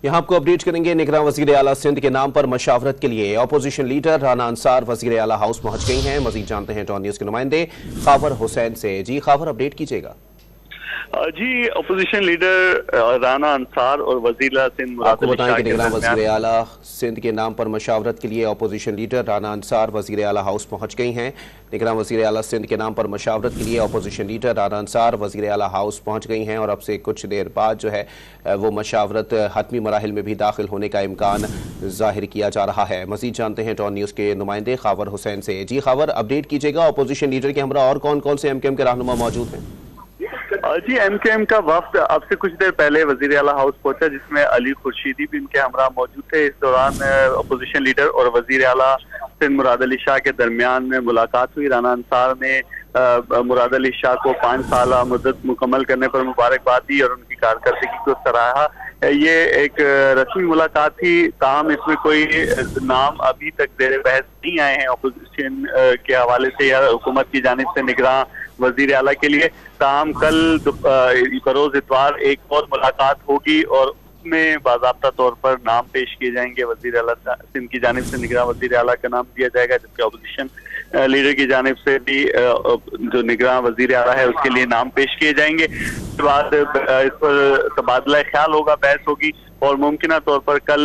यहाँ आपको अपडेट करेंगे। निगरान वज़ीर आला सिंध के नाम पर मशावरत के लिए अपोजिशन लीडर राना अंसार वज़ीर आला हाउस पहुंच गई हैं। मजीद जानते हैं टॉन न्यूज़ के नुमाइंदे खावर हुसैन से। जी खावर, अपडेट कीजिएगा। जी, अपोजिशन लीडर राना अंसार और वज़ीर आला सिंध आपको बताएं कि निगरान वज़ीर आला सिंध के नाम पर मशावरत के लिए अपोजिशन लीडर राना अंसार वज़ीर आला हाउस पहुंच गई हैं। निगरान वज़ीर आला सिंध के नाम पर मशावरत के लिए अपोजिशन लीडर राना अंसार वज़ीर आला हाउस पहुंच गई हैं और अब से कुछ देर बाद जो है वो मशावरत हतमी मराहिल में भी दाखिल होने का इम्कान ज़ाहिर किया जा रहा है। मज़ीद जानते हैं टॉन न्यूज़ के नुमाइंदे खावर हुसैन से। जी खावर, अपडेट कीजिएगा। अपोजिशन लीडर के हमरा और कौन कौन से एमकेएम के रहनुमा मौजूद हैं? जी, एमकेएम का वफ्द अब से कुछ देर पहले वज़ीर आला हाउस पहुंचा, जिसमें अली खुर्शीदी भी इनके हमरा मौजूद थे। इस दौरान अपोजिशन लीडर और वज़ीर आला सिंध मुराद अली शाह के दरमियान में मुलाकात हुई। राना अंसार ने मुराद अली शाह को 5 साल मुद्दत मुकम्मल करने पर मुबारकबाद दी और उनकी कारकर्दगी को सराहा। ये एक रस्मी मुलाकात थी, ताहम इसमें कोई नाम अभी तक ज़ेर बहस नहीं आए हैं अपोजिशन के हवाले से या हुकूमत की जानिब से निगरान वज़ीर आला के लिए। ताहम कल बरोज़ इतवार एक और मुलाकात होगी और उसमें बाज़ाब्ता तौर पर नाम पेश किए जाएंगे। वज़ीर आला सिंध की जानिब से निगरान वज़ीर आला का नाम दिया जाएगा, जबकि अपोजिशन लीडर की जानिब से भी जो निगरान वज़ीर आला है उसके लिए नाम पेश किए जाएंगे। उसके बाद इस पर तबादला ख्याल होगा, बहस होगी और मुमकिन तौर पर कल